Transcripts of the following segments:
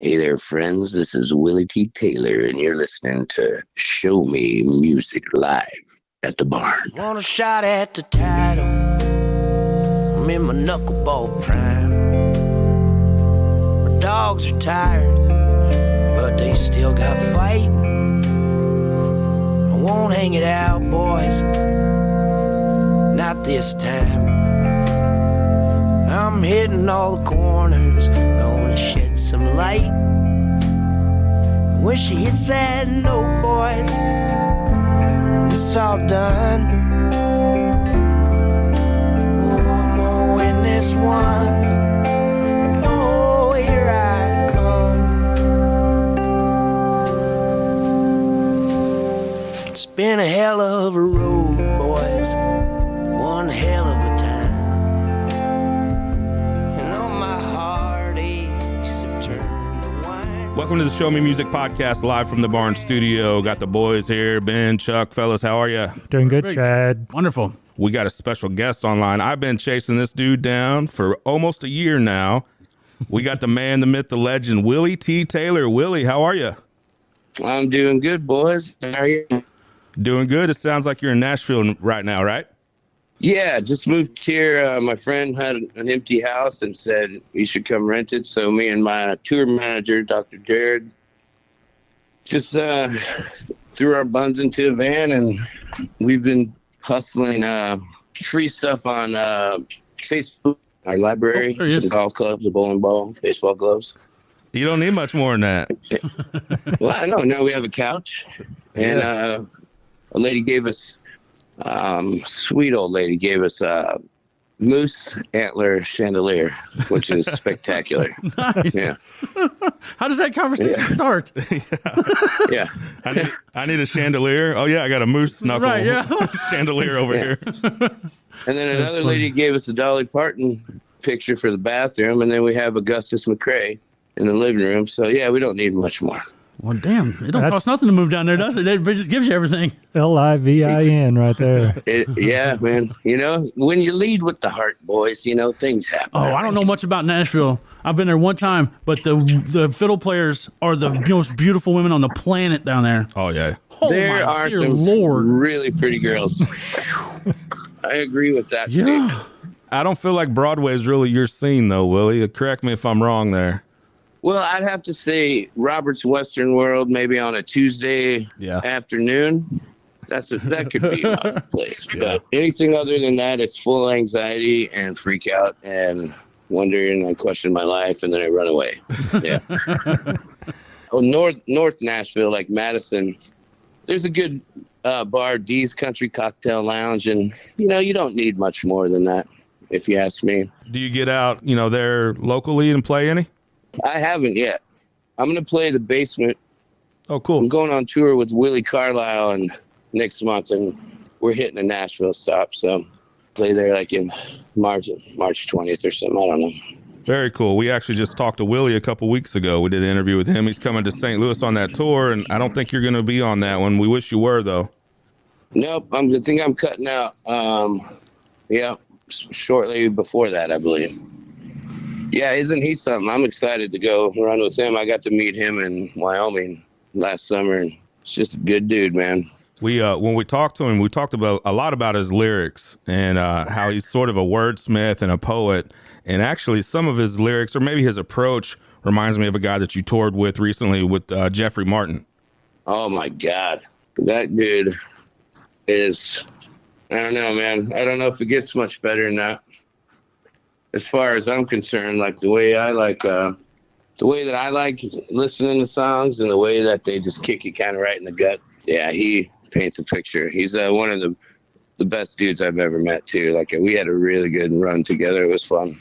Hey there, friends. This is Willy T. Taylor, and you're listening to Show Me Music Live at the Barn. Want a shot at the title? I'm in my knuckleball prime. My dogs are tired, but they still got fight. I won't hang it out, boys. Not this time. I'm hitting all the corners, gonna shed some light. When she hits that note, boys, it's all done. Oh, I'm gonna win this one. Oh, here I come. It's been a hell of a road, boys. One hell of a time. Welcome to the Show Me Music podcast, live from the Barn Studio. Got the boys here, Ben, Chuck, fellas, how are you? Doing good, Chad. Wonderful. We got a special guest online. I've been chasing this dude down for almost a year now. We got the man, the myth, the legend, Willy T. Taylor. Willy, how are you? I'm doing good, boys. How are you? Doing good. It sounds like you're in Nashville right now, right? Yeah, just moved here. My friend had an empty house and said you should come rent it. So me and my tour manager, Dr. Jared, just threw our buns into a van, and we've been hustling free stuff on Facebook, our library, some golf clubs, a bowling ball, baseball gloves. You don't need much more than that. Well, I know. Now we have a couch, and a lady gave us... sweet old lady gave us a moose antler chandelier, which is spectacular. Nice. Yeah. How does that conversation start? Yeah. I need a chandelier. Oh, yeah, I got a moose knuckle chandelier over here. And then another lady gave us a Dolly Parton picture for the bathroom, and then we have Augustus McCrae in the living room. So, yeah, we don't need much more. Well, damn. It don't cost nothing to move down there, does it? It just gives you everything. Livin right there. Yeah, man. You know, when you lead with the heart, boys, you know, things happen. Oh, I don't know much about Nashville. I've been there one time, but the fiddle players are the most beautiful women on the planet down there. Oh, yeah. Oh, there are dear some Lord. really pretty girls. I agree with that statement. I don't feel like Broadway is really your scene, though, Willy. Correct me if I'm wrong there. Well, I'd have to say Robert's Western World, maybe on a Tuesday afternoon. That could be my place. But anything other than that, it's full anxiety and freak out and wonder, and I question my life, and then I run away. Yeah. North Nashville, like Madison, there's a good bar, D's Country Cocktail Lounge, and you don't need much more than that, if you ask me. Do you get out, there locally and play any? I haven't yet. I'm going to play the Basement. Oh, cool. I'm going on tour with Willie Carlisle and next month, and we're hitting a Nashville stop. So play there like in March 20th or something. I don't know. Very cool. We actually just talked to Willie a couple weeks ago. We did an interview with him. He's coming to St. Louis on that tour, and I don't think you're going to be on that one. We wish you were, though. Nope. I think I'm cutting out. Shortly before that, I believe. Yeah, isn't he something? I'm excited to go run with him. I got to meet him in Wyoming last summer, and it's just a good dude, man. We when we talked to him, we talked about a lot about his lyrics and how he's sort of a wordsmith and a poet. And actually, some of his lyrics, or maybe his approach, reminds me of a guy that you toured with recently with Jeffrey Martin. Oh my God, that dude is, I don't know, man. I don't know if it gets much better than that. As far as I'm concerned, like the way that I like listening to songs and the way that they just kick you kind of right in the gut. Yeah, he paints a picture. He's one of the best dudes I've ever met too. Like we had a really good run together. It was fun.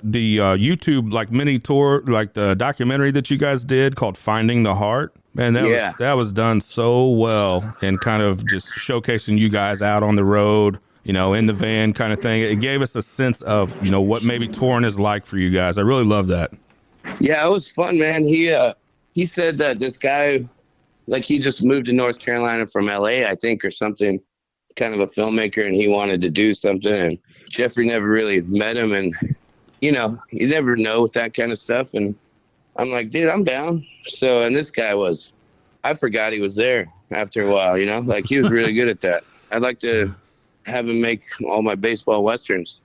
The YouTube mini tour, the documentary that you guys did called Finding the Heart. Man, that was done so well, and kind of just showcasing you guys out on the road, in the van kind of thing. It gave us a sense of, what maybe touring is like for you guys. I really love that. Yeah, it was fun, man. He said that this guy, he just moved to North Carolina from LA, I think, or something, kind of a filmmaker, and he wanted to do something. And Jeffrey never really met him. And, you never know with that kind of stuff. And I'm like, dude, I'm down. So, and this guy I forgot he was there after a while, you know, like he was really good at that. I'd like to have him make all my baseball Westerns.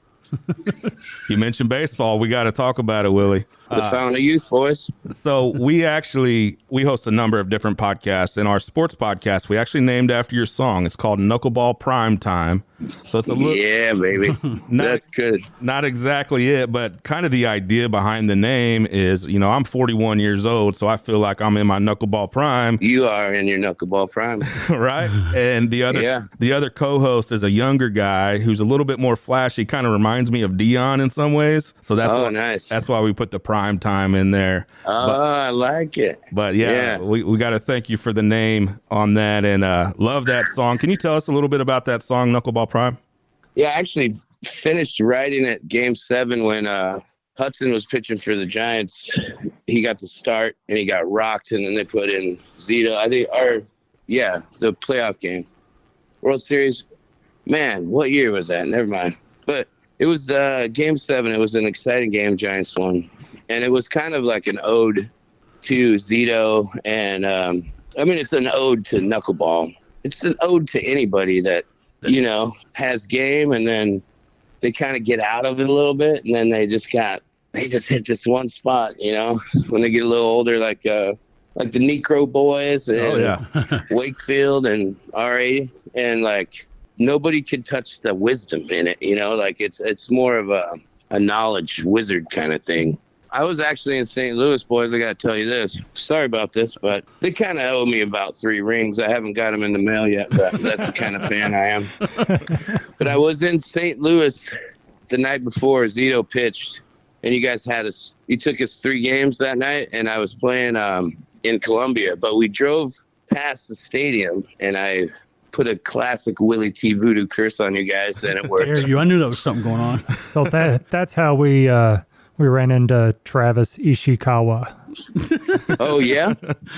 You mentioned baseball. We got to talk about it, Willie. The Fountain of Youth, boys. So we host a number of different podcasts. In our sports podcast, we actually named after your song. It's called Knuckleball Prime Time. So it's a little, yeah, baby. That's good. Not exactly it, but kind of the idea behind the name is, you know, I'm 41 years old, so I feel like I'm in my knuckleball prime. You are in your knuckleball prime, right? And the other co-host is a younger guy who's a little bit more flashy. Kind of reminds me of Dion in some ways. So nice. That's why we put the prime time in there. I like it. But we got to thank you for the name on that, and love that song. Can you tell us a little bit about that song, Knuckleball Prime? Yeah, I actually finished writing it Game 7 when Hudson was pitching for the Giants. He got the start and he got rocked, and then they put in Zito. The playoff game, World Series. Man, what year was that? Never mind. But it was Game 7. It was an exciting game. Giants won. And it was kind of like an ode to Zito. And, it's an ode to knuckleball. It's an ode to anybody that, you know, has game, and then they kind of get out of it a little bit. And then they just hit this one spot, you know, when they get a little older, like the Necro Boys and Wakefield and RA. And, like, nobody could touch the wisdom in it, you know, like it's more of a knowledge wizard kind of thing. I was actually in St. Louis, boys. I got to tell you this. Sorry about this, but they kind of owe me about 3 rings. I haven't got them in the mail yet, but that's the kind of fan I am. But I was in St. Louis the night before Zito pitched, and you guys you took us 3 games that night, and I was playing in Columbia, but we drove past the stadium, and I put a classic Willy T voodoo curse on you guys, and it worked. I knew there was something going on. So that's how we ran into Travis Ishikawa. Oh, yeah?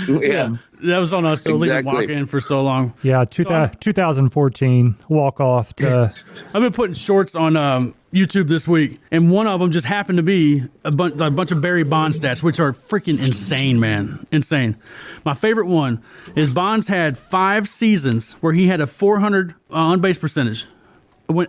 Yeah. That was on us. So exactly. Walk-in for so long. Yeah, 2014 walk-off to... I've been putting shorts on YouTube this week, and one of them just happened to be a bunch of Barry Bonds stats, which are freaking insane, man. Insane. My favorite one is Bonds had 5 seasons where he had a 400 on-base percentage.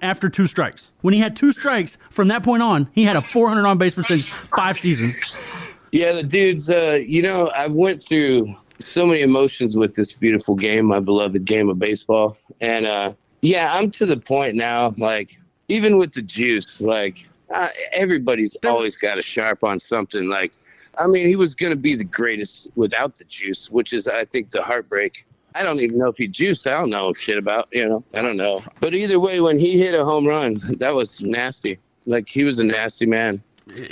After 2 strikes. When he had 2 strikes, from that point on, he had a 400 on-base percentage, 5 seasons. Yeah, the dude's, I've went through so many emotions with this beautiful game, my beloved game of baseball. And, I'm to the point now, like, even with the juice, like, everybody's always got a sharp on something. Like, he was going to be the greatest without the juice, which is, I think, the heartbreak. I don't even know if he juiced. I don't know shit about, I don't know. But either way, when he hit a home run, that was nasty. Like, he was a nasty man.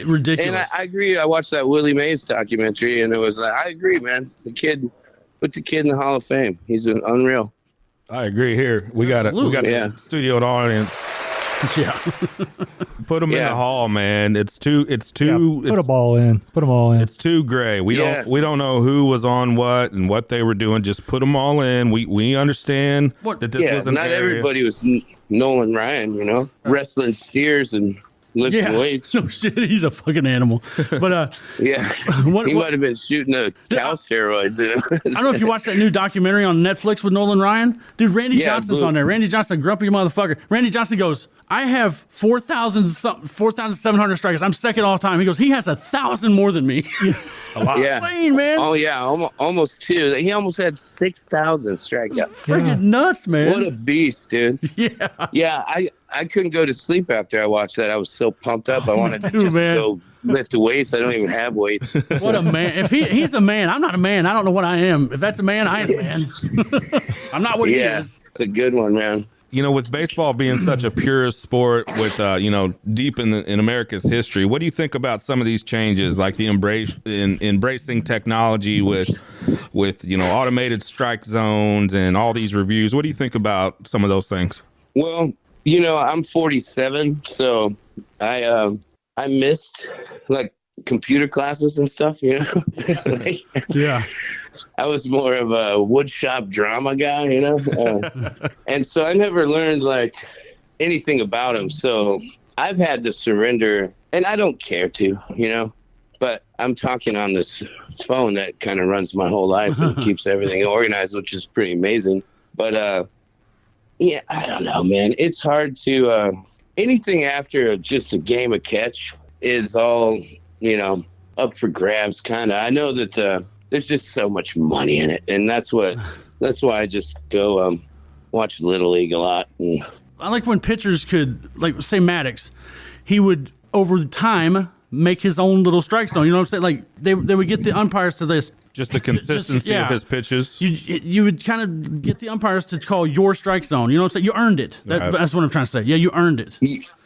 Ridiculous. And I agree. I watched that Willie Mays documentary, and it was like, I agree, man. Put the kid in the Hall of Fame. He's unreal. I agree here. We got a studio audience. Yeah. Put them in the hall, man. It's too. Put them all in. It's too gray. We don't know who was on what and what they were doing. Just put them all in. We understand that this was an not area. Everybody was Nolan Ryan, wrestling steers and lifting weights. No shit, he's a fucking animal. But he might have been shooting the cow steroids. I don't know if you watched that new documentary on Netflix with Nolan Ryan. Dude, Randy Johnson's on there. Randy Johnson, a grumpy motherfucker. Randy Johnson goes, I have 4,700 strikers. I'm second all time. He goes, he has 1,000 more than me. A lot. Yeah. Insane, man. Oh, yeah. Almost 2. He almost had 6,000 strikeouts. Freaking nuts, man. What a beast, dude. Yeah. Yeah, I couldn't go to sleep after I watched that. I was so pumped up. I wanted to just go lift weights. I don't even have weights. What a man. If he's a man, I'm not a man. I don't know what I am. If that's a man, I am a man. I'm not what he is. It's a good one, man. With baseball being such a pure sport with, deep in America's history, what do you think about some of these changes, like the embracing technology with automated strike zones and all these reviews? What do you think about some of those things? Well, I'm 47, so I missed like computer classes and stuff, Yeah. I was more of a wood shop drama guy, and so I never learned like anything about him. So I've had to surrender, and I don't care to, but I'm talking on this phone that kind of runs my whole life and keeps everything organized, which is pretty amazing. But yeah, I don't know, man. It's hard to anything after just a game of catch is all, up for grabs, kind of. I know that there's just so much money in it, and that's why I just go watch Little League a lot. And I like when pitchers could, like, say Maddox, he would, over time, make his own little strike zone. You know what I'm saying? Like, they would get the umpires to this. Just the consistency of his pitches. You would kind of get the umpires to call your strike zone. You know what I'm saying? You earned it. That's what I'm trying to say. Yeah, you earned it.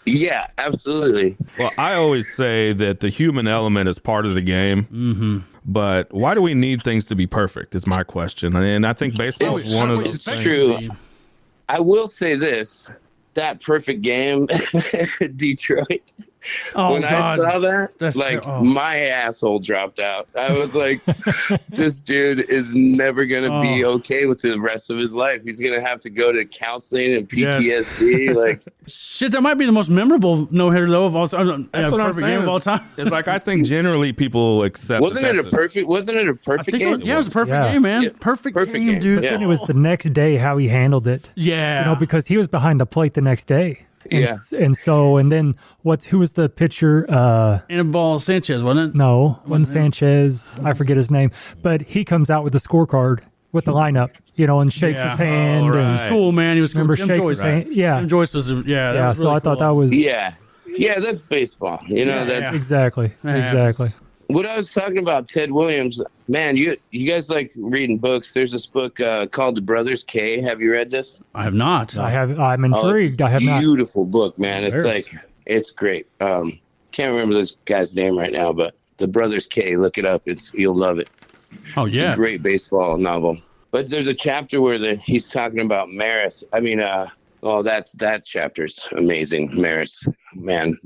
Yeah, absolutely. Well, I always say that the human element is part of the game. Mm-hmm. But why do we need things to be perfect is my question. And I think baseball is one of those things. True. I will say this. That perfect game, Detroit. When God. I saw that, my asshole dropped out. I was like, this dude is never going to be okay with the rest of his life. He's going to have to go to counseling and PTSD. Yes. Like, shit, that might be the most memorable no-hitter, though, of all time. That's what I'm saying. Game of all time. It's like, I think generally people accept Wasn't it a perfect game? It was a perfect game, man. Yeah. Perfect game, dude. But then it was the next day how he handled it. Yeah. Because he was behind the plate the next day. And then who was the pitcher? Anibal Sanchez, wasn't it? No, wasn't Sanchez. I forget his name. But he comes out with the scorecard with the lineup, and shakes his hand. Right. He was cool, man. He was cool. Remember, Jim shakes Joyce. his hand. Yeah. Jim Joyce was, that was really so I thought cool. that was. Yeah, that's baseball. That's Exactly. What I was talking about, Ted Williams, man, you guys like reading books. There's this book called The Brothers K. Have you read this? I have not. I'm intrigued. I have not. Beautiful book, man. It's great. Can't remember this guy's name right now, but The Brothers K. Look it up. You'll love it. Oh yeah, it's a great baseball novel. But there's a chapter where he's talking about Maris. I mean, that chapter's amazing. Maris, man,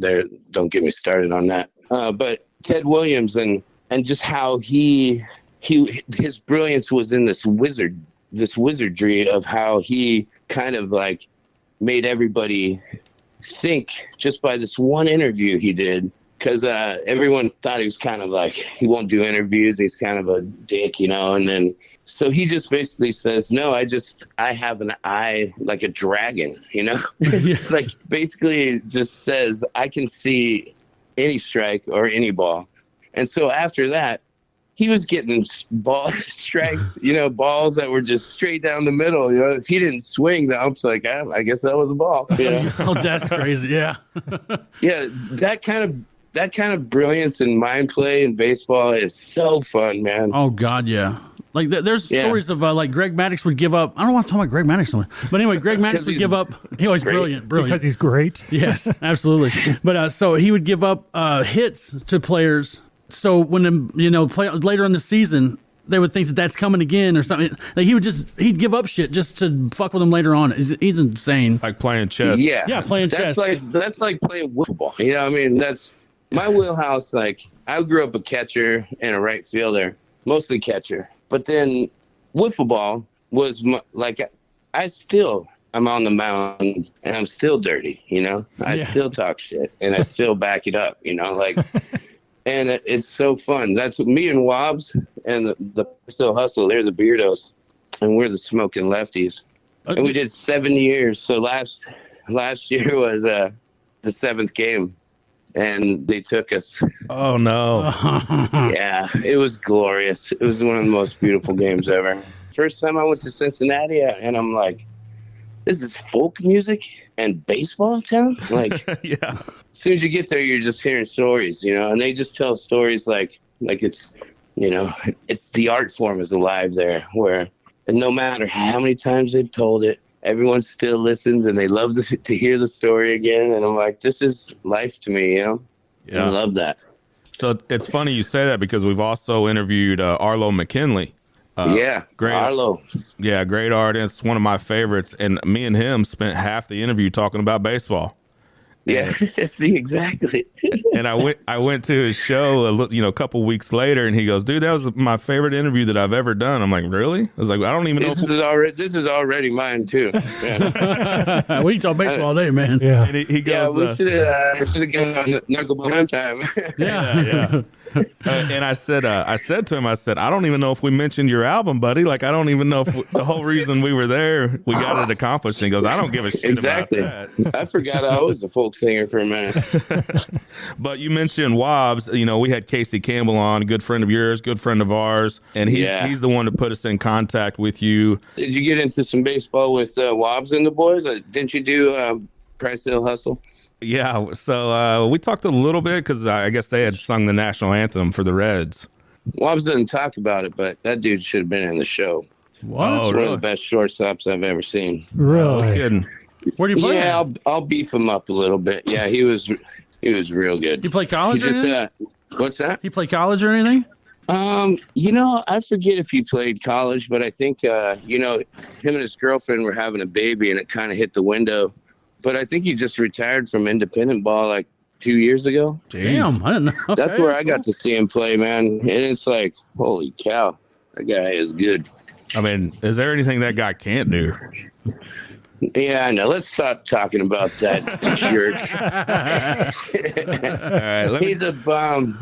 don't get me started on that. But Ted Williams and just how his brilliance was in this wizardry of how he kind of like made everybody think just by this one interview he did, because everyone thought he was kind of like, he won't do interviews, he's kind of a dick, and then so he just basically says, no, I have an eye like a dragon, It's like basically just says I can see any strike or any ball. And so after that, he was getting ball strikes, balls that were just straight down the middle. If he didn't swing, the ump's like, I guess that was a ball. Oh, that's crazy. Yeah. Yeah, that kind of brilliance and mind play in baseball is so fun, man. Oh God, yeah. Like there's stories of like Greg Maddux would give up. I don't want to talk about Greg Maddux so much, but anyway, Greg Maddux would give up. He was brilliant because he's great. Yes, absolutely. But so he would give up hits to players. So when play later in the season, they would think that that's coming again or something. Like he'd give up shit just to fuck with them later on. He's insane. Like playing chess. Yeah, playing chess. That's like playing football. That's my wheelhouse. Like, I grew up a catcher and a right fielder, mostly catcher. But then wiffle ball was I'm on the mound and I'm still dirty, I still talk shit and I still back it up, and it's so fun. That's me and Wobbs and the Still Hustle. They're the Beardos and we're the Smoking Lefties. And we did 7 years. So last year was the 7th game. And they took us. Oh, no. Yeah, it was glorious. It was one of the most beautiful games ever. First time I went to Cincinnati, and I'm like, this is folk music and baseball town? Like, yeah. As soon as you get there, you're just hearing stories, and they just tell stories like it's, it's the art form is alive there, where no matter how many times they've told it, everyone still listens and they love to hear the story again. And I'm like, this is life to me, Yeah. I love that. So it's funny you say that because we've also interviewed Arlo McKinley. Great Arlo. Yeah, great artist, one of my favorites. And me and him spent half the interview talking about baseball. Yeah, see, exactly. And I went to his show a couple weeks later, and he goes, "Dude, that was my favorite interview that I've ever done." I'm like, "Really?" I was like, "I don't even know." This is already mine too. Yeah. We talk baseball all day, man. Yeah. And he goes, we should have gone on Knuckle Behind time. Yeah. And I said to him, I said, I don't even know if we mentioned your album, buddy. Like, I don't even know if the whole reason we were there, we got it accomplished. And he goes, I don't give a shit about that. I forgot I was a folk singer for a minute. But you mentioned Wobbs. You know, we had Casey Campbell on, a good friend of yours, good friend of ours. And he's the one to put us in contact with you. Did you get into some baseball with Wobbs and the boys? Didn't you do Price Hill Hustle? Yeah, so we talked a little bit because I guess they had sung the national anthem for the Reds. Wobbs doesn't talk about it, but that dude should have been in the show. What? It's one of the best shortstops I've ever seen. Really? No kidding. Where do you play? Yeah, I'll beef him up a little bit. Yeah, he was real good. You play college or anything? What's that? You play college or anything? You know, I forget if he played college, but I think you know, him and his girlfriend were having a baby, and it kind of hit the window. But I think he just retired from independent ball like 2 years ago. Damn, I didn't know. Okay, that's where I got to see him play, man. And it's like, holy cow, that guy is good. I mean, is there anything that guy can't do? Yeah, I know. Let's stop talking about that jerk. All right, He's a bum.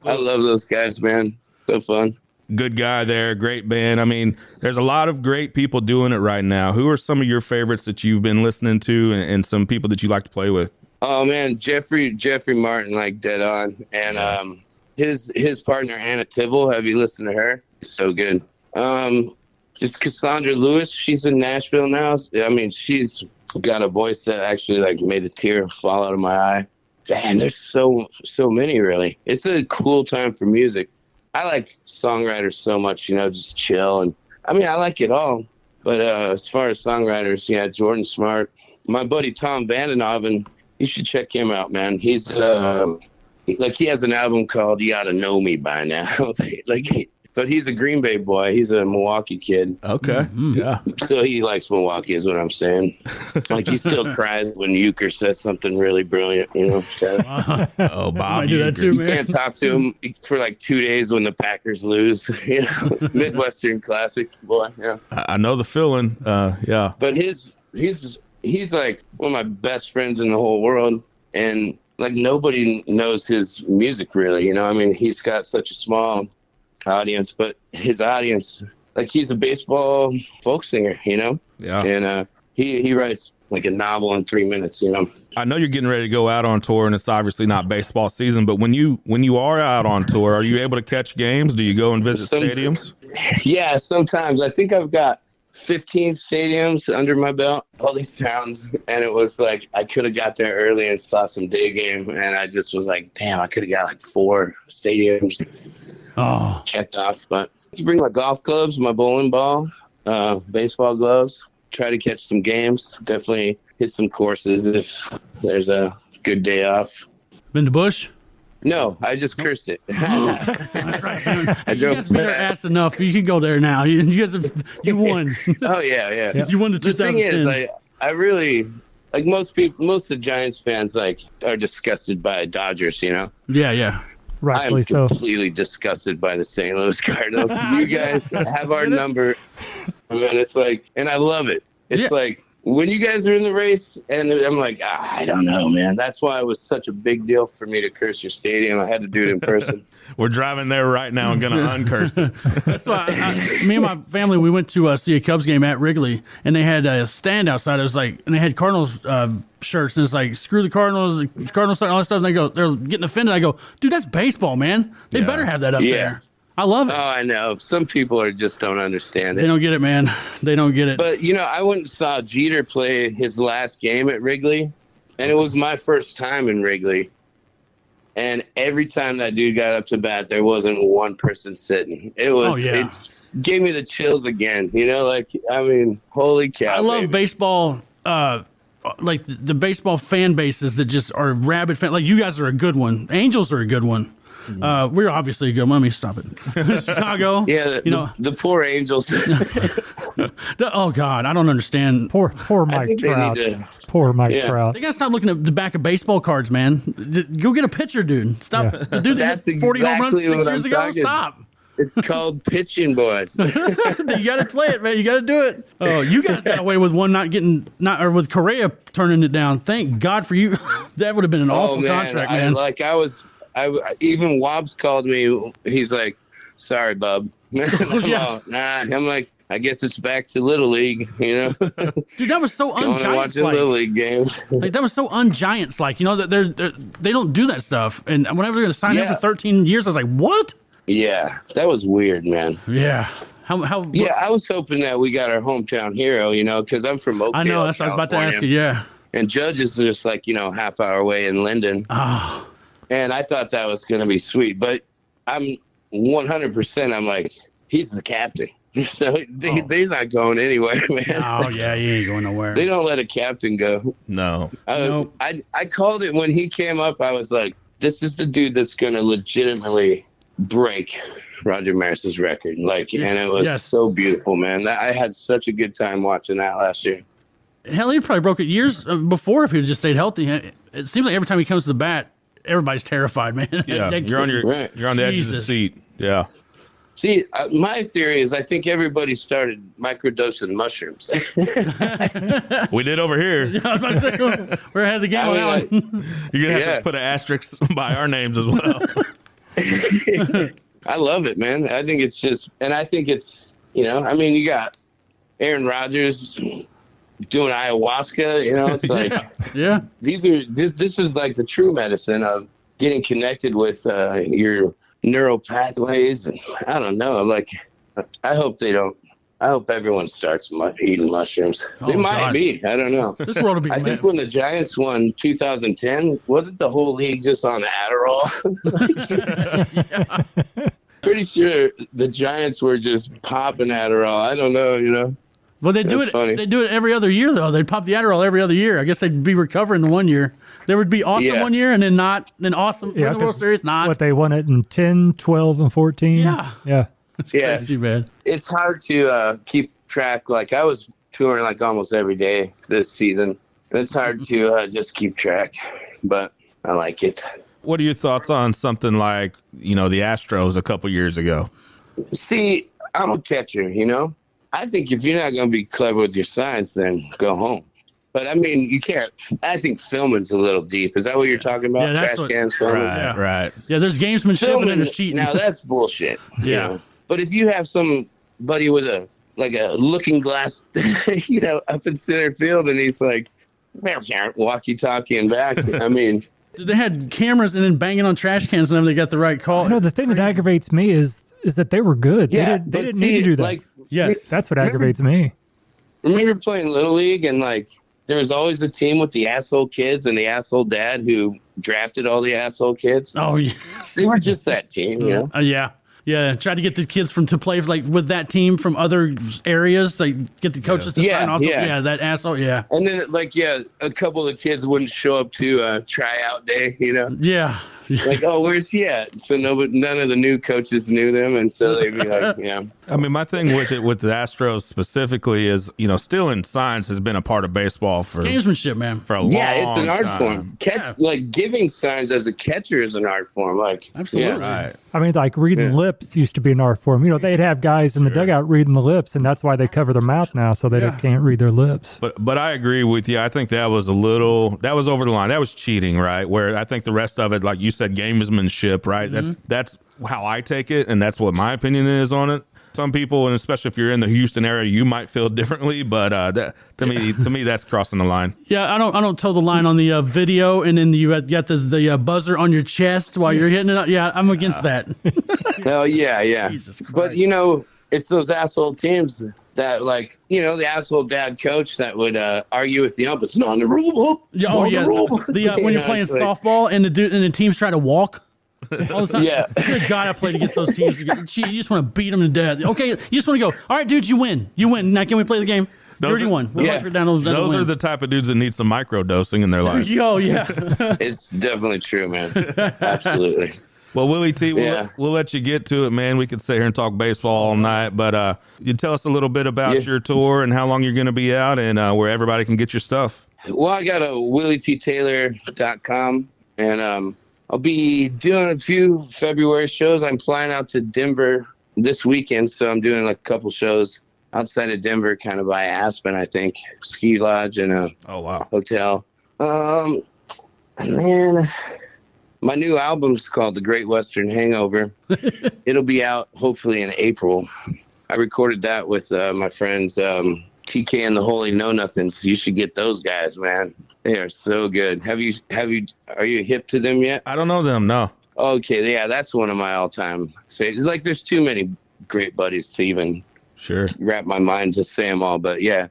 I love those guys, man. So fun. Good guy there, great band. I mean, there's a lot of great people doing it right now. Who are some of your favorites that you've been listening to, and some people that you like to play with? Oh man, Jeffrey Martin, like dead on, and his partner Anna Tibble. Have you listened to her? So good. Just Cassandra Lewis. She's in Nashville now. I mean, she's got a voice that actually like made a tear fall out of my eye. Man, there's so many. Really, it's a cool time for music. I like songwriters so much, you know, just chill. And I mean, I like it all. But as far as songwriters, yeah, Jordan Smart. My buddy Tom Vandenhoven, you should check him out, man. He's he has an album called You Oughta Know Me by Now. But he's a Green Bay boy. He's a Milwaukee kid. Okay. Mm-hmm. Yeah. So he likes Milwaukee is what I'm saying. Like he still cries when Euchre says something really brilliant, you know. So, oh, Bob. I do that too, man. You can't talk to him for like 2 days when the Packers lose. You know, Midwestern classic boy. Yeah. I know the feeling. Yeah. But he's like one of my best friends in the whole world, and like nobody knows his music really. You know, I mean, he's got such a small audience, but his audience, like he's a baseball folk singer, you know. Yeah. And he writes like a novel in 3 minutes, you know. I know you're getting ready to go out on tour, and it's obviously not baseball season, but when you are out on tour, are you able to catch games? Do you go and visit stadiums? Yeah, sometimes. I think I've got 15 stadiums under my belt, all these towns, and it was like I could have got there early and saw some day game, and I just was like, damn, I could have got like 4 stadiums checked off. But to bring my golf clubs, my bowling ball, baseball gloves, try to catch some games, definitely hit some courses if there's a good day off. Been to Busch? No, I just cursed it. That's right. I You drove guys been there fast. ass enough. You can go there now. You guys you won. Oh yeah. You won the 2010s. The thing is, I really like most of the Giants fans like are disgusted by Dodgers. You know. Yeah. Rightfully I'm so. completely disgusted by the St. Louis Cardinals. You guys have our number, and it's like, and I love it. It's like when you guys are in the race, and I'm like, I don't know, man. That's why it was such a big deal for me to curse your stadium. I had to do it in person. We're driving there right now and going to uncurse it. That's why me and my family, we went to see a Cubs game at Wrigley, and they had a stand outside. It was like, and they had Cardinals shirts, and it's like, screw the Cardinals, all that stuff. And they're getting offended. I go, dude, that's baseball, man. They better have that up there. I love it. Oh, I know. Some people just don't understand it. They don't get it, man. They don't get it. But, you know, I went and saw Jeter play his last game at Wrigley, and it was my first time in Wrigley. And every time that dude got up to bat, there wasn't one person sitting. It was, it gave me the chills again. You know, like, I mean, holy cow. I love baseball, like the baseball fan bases that just are rabid fan. Like, you guys are a good one. Angels are a good one. We're obviously a good one. Let me stop it. Chicago. Yeah, the poor Angels. Oh, God. I don't understand. Poor Mike Trout. Poor Mike Trout. They got to stop looking at the back of baseball cards, man. Go get a pitcher, dude. Stop. The dude that hit 40 home runs 6 years ago. Stop. It's called pitching, boys. You got to play it, man. You got to do it. Oh, you guys got away with one with Correa turning it down. Thank God for you. That would have been an awful contract, man. even Wobbs called me. He's like, "Sorry, bub." I'm like, I guess it's back to Little League, you know. Dude, that was so un-Giants like. Little League games. Like that was so un-Giants like. You know that they don't do that stuff. And whenever they're going to sign up for 13 years, I was like, what? Yeah, that was weird, man. Yeah. How? Yeah, I was hoping that we got our hometown hero, you know, because I'm from Oakdale, I know, that's what I was about to ask you, yeah. And Judge is just like, you know, half hour away in Linden. Oh. And I thought that was going to be sweet. But I'm 100%, I'm like, he's the captain. So he's not going anywhere, man. Oh, yeah, he ain't going nowhere. They don't let a captain go. No. Nope. I called it when he came up. I was like, this is the dude that's going to legitimately break Roger Maris's record. Like, and it was so beautiful, man. I had such a good time watching that last year. Hell, he probably broke it years before if he had just stayed healthy. It seems like every time he comes to the bat, everybody's terrified, man. Yeah, you're on the edge of the seat. Yeah. See, my theory is I think everybody started microdosing mushrooms. We did over here. Yeah, I was about to say, we're ahead of the game on that one. You're going to have to put an asterisk by our names as well. I love it, man. I think it's just, and I think it's, you know, I mean, you got Aaron Rodgers doing ayahuasca, you know, it's like, this is like the true medicine of getting connected with your neural pathways. And I don't know, like, I hope everyone starts eating mushrooms. They might be. I don't know. This world will be. I think when the Giants won 2010, wasn't the whole league just on Adderall? Pretty sure the Giants were just popping Adderall. I don't know, you know. Well, they do it. Funny. They do it every other year, though. They'd pop the Adderall every other year. I guess they'd be recovering the one year. There would be awesome one year, and then not. Then awesome in the World Series, not. What they won it in 10, 12, and 14. Yeah. It's crazy, man. It's hard to keep track. Like, I was touring like almost every day this season. It's hard to just keep track, but I like it. What are your thoughts on something like, you know, the Astros a couple years ago? See, I'm a catcher, you know. I think if you're not going to be clever with your science, then go home. But, I mean, you can't. I think filming's a little deep. Is that what you're talking about? Yeah, Trash cans filming? Right. Yeah, there's gamesmanship and then there's cheating. Now, that's bullshit. You know? But if you have somebody with a looking glass, you know, up in center field, and he's like, walkie-talkie and back, I mean. They had cameras and then banging on trash cans whenever they got the right call. No, the thing that aggravates me is that they were good. Yeah, they didn't need to do that. Like, yes, that's what aggravates me. Remember playing Little League and like there was always a team with the asshole kids and the asshole dad who drafted all the asshole kids. Oh yes, they were just that team, you know. Yeah, tried to get the kids to play like with that team from other areas, like get the coaches to sign off. Yeah, that asshole. Yeah, and then a couple of kids wouldn't show up to tryout day, you know. Yeah. Like, oh, where's he at? So none of the new coaches knew them, and so they'd be like, yeah. I mean, my thing with the Astros specifically is, you know, stealing signs has been a part of baseball for gamesmanship, man. For a long time. Yeah, it's an art form. Like giving signs as a catcher is an art form. Like, absolutely. Yeah, right. I mean, like reading lips used to be an art form. You know, they'd have guys in the dugout reading the lips, and that's why they cover their mouth now, so they can't read their lips. But I agree with you. I think that was over the line. That was cheating, right? Where I think the rest of it, like you said, gamesmanship, right? Mm-hmm. That's how I take it, and that's what my opinion is on it. Some people, and especially if you're in the Houston area, you might feel differently, but to me, that's crossing the line. Yeah, I don't toe the line on the video, and then you got the buzzer on your chest while you're hitting it. Yeah, I'm against that. Hell yeah. Jesus Christ. But you know, it's those asshole teams that, like, you know, the asshole dad coach that would argue with the ump. It's not in the rule book. When you're playing softball and the teams try to walk. All the time. Yeah. Good God, I played against those teams. You just want to beat them to death. Okay, you just want to go, all right, dude, you win. Now can we play the game? You already won. Those are the type of dudes that need some micro dosing in their life. Yo, yeah. It's definitely true, man. Absolutely. Well, Willie T, we'll let you get to it, man. We could sit here and talk baseball all night, but you tell us a little bit about your tour and how long you're going to be out and where everybody can get your stuff. Well, I got a willyttaylor.com, and I'll be doing a few February shows. I'm flying out to Denver this weekend, so I'm doing like a couple shows outside of Denver, kind of by Aspen, I think. Ski lodge and a hotel. And then My new album's called The Great Western Hangover. It'll be out hopefully in April. I recorded that with my friends TK and the Holy Know Nothings. You should get those guys, man. They are so good. Are you hip to them yet? I don't know them, no. Okay, yeah, that's one of my all-time favorites. Like, there's too many great buddies to even wrap my mind to say them all, but yeah.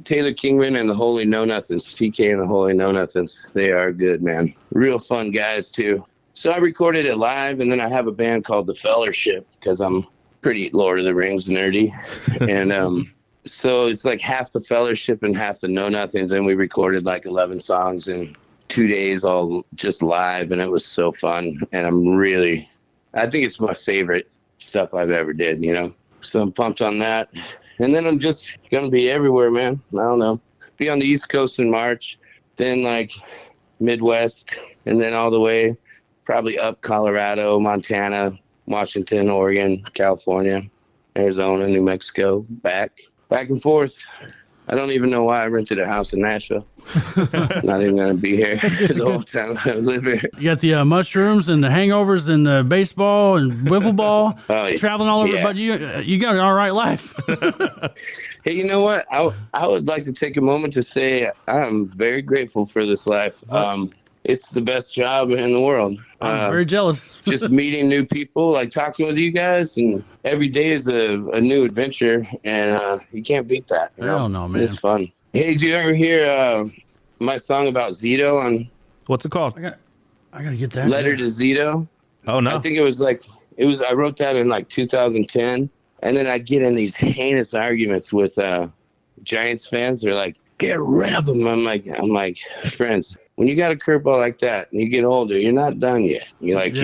Taylor Kingman and the Holy Know Nothings, TK and the Holy Know Nothings. They are good, man. Real fun guys, too. So I recorded it live, and then I have a band called The Fellowship, because I'm pretty Lord of the Rings nerdy. And so it's like half The Fellowship and half the Know Nothings, and we recorded like 11 songs in 2 days, all just live, and it was so fun. And I think it's my favorite stuff I've ever did, you know? So I'm pumped on that. And then I'm just going to be everywhere, man. I don't know. Be on the East Coast in March, then like Midwest, and then all the way probably up Colorado, Montana, Washington, Oregon, California, Arizona, New Mexico, back and forth. I don't even know why I rented a house in Nashville. Not even going to be here the whole time I live here. You got the mushrooms and the hangovers and the baseball and wiffle ball, traveling all over. But you got an all right life. Hey, you know what? I would like to take a moment to say I'm very grateful for this life. It's the best job in the world. I'm very jealous. Just meeting new people, like talking with you guys, and every day is a new adventure, and you can't beat that. Hell no, man. It's fun. Hey, did you ever hear my song about Zito on? What's it called? I gotta get that. Letter to Zito. Oh no. I think I wrote that in like 2010, and then I'd get in these heinous arguments with Giants fans. They're like, "Get rid of him." I'm like, friends, when you got a curveball like that and you get older, you're not done yet. You're like,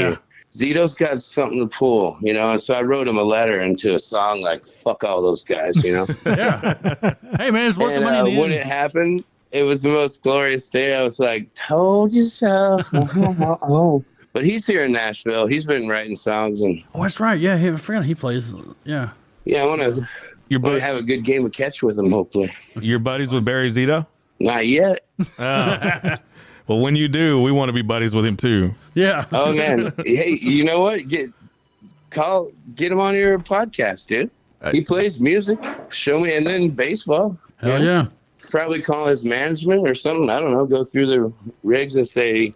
Zito's got something to pull, you know? And so I wrote him a letter into a song like, fuck all those guys, you know? Yeah. Hey, man, it's worth the money. When it happened, it was the most glorious day. I was like, told you so. But he's here in Nashville. He's been writing songs. Oh, that's right. Yeah, I forgot he plays. Yeah. Yeah, I want to have a good game of catch with him, hopefully. Your buddies with Barry Zito? Not yet. Well, when you do, we want to be buddies with him too. Yeah. Oh man. Hey, you know what? Get him on your podcast, dude. He plays music. Show me, and then baseball. Hell yeah. Probably call his management or something. I don't know. Go through the rigs and say,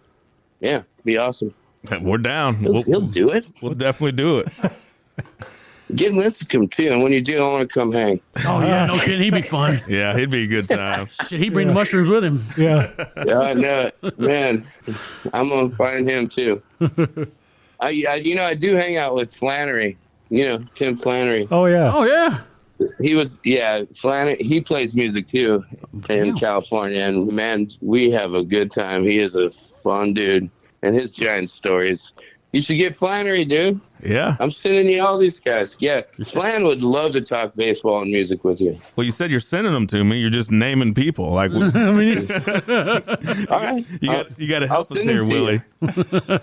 yeah, be awesome. We're down. He'll do it. We'll definitely do it. Get Lincecum too, and when you do, I want to come hang. Oh yeah, no kidding, he'd be fun. Yeah, he'd be a good time. Shit, he'd bring the mushrooms with him. Yeah. Yeah, I know it, man. I'm gonna find him too. I do hang out with Flannery. You know, Tim Flannery. Oh yeah. Oh yeah. Flannery. He plays music too in California, and man, we have a good time. He is a fun dude, and his giant stories. You should get Flannery, dude. Yeah. I'm sending you all these guys. Yeah. Flan would love to talk baseball and music with you. Well, you said you're sending them to me. You're just naming people. Like, all right. You got to help us here, Willie.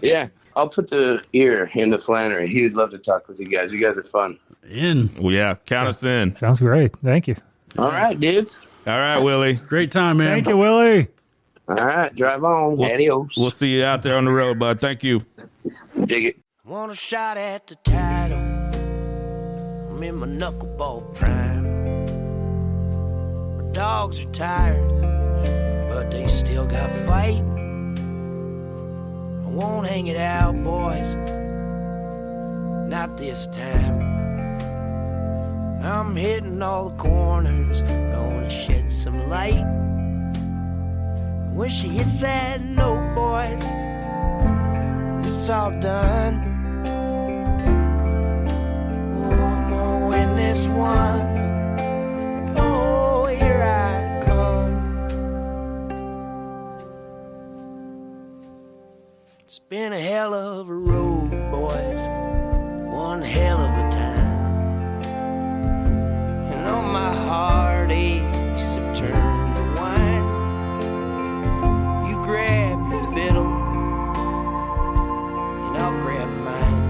Yeah. I'll put the ear in the Flannery. He would love to talk with you guys. You guys are fun. Well, yeah. Count us in. Sounds great. Thank you. All right, dudes. All right, Willie. Great time, man. Thank you, Willie. All right. Drive on. Adios. We'll see you out there on the road, bud. Thank you. Dig it. Want a shot at the title? I'm in my knuckleball prime. My dogs are tired, but they still got fight. I won't hang it out, boys. Not this time. I'm hitting all the corners, gonna shed some light. When she hits that note, boys, it's all done. I'm gonna win this one. Oh, here I come. It's been a hell of a road, boys. One hell of a time. And all my heartaches have turned to wine. You grab your fiddle, and I'll grab mine.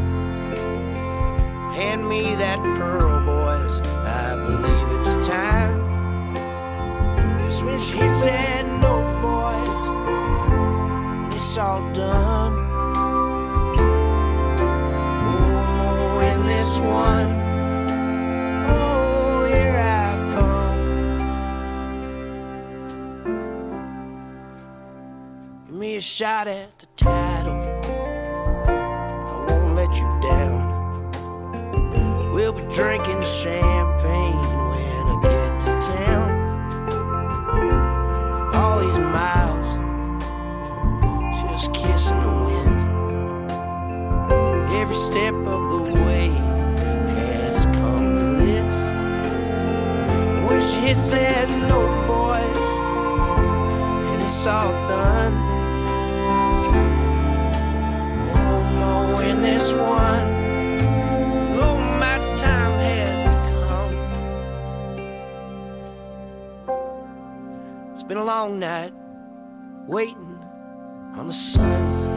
Hand me that pearl, boys. I believe it's time. 'Cause when she hits that note, boys, it's all done. shot at the title. I won't let you down. We'll be drinking champagne when I get to town. All these miles, just kissing the wind. Every step of the way has come to this. And when she hits that note, boys, and it's all done, oh no, in this one, oh, my time has come. It's been a long night waiting on the sun.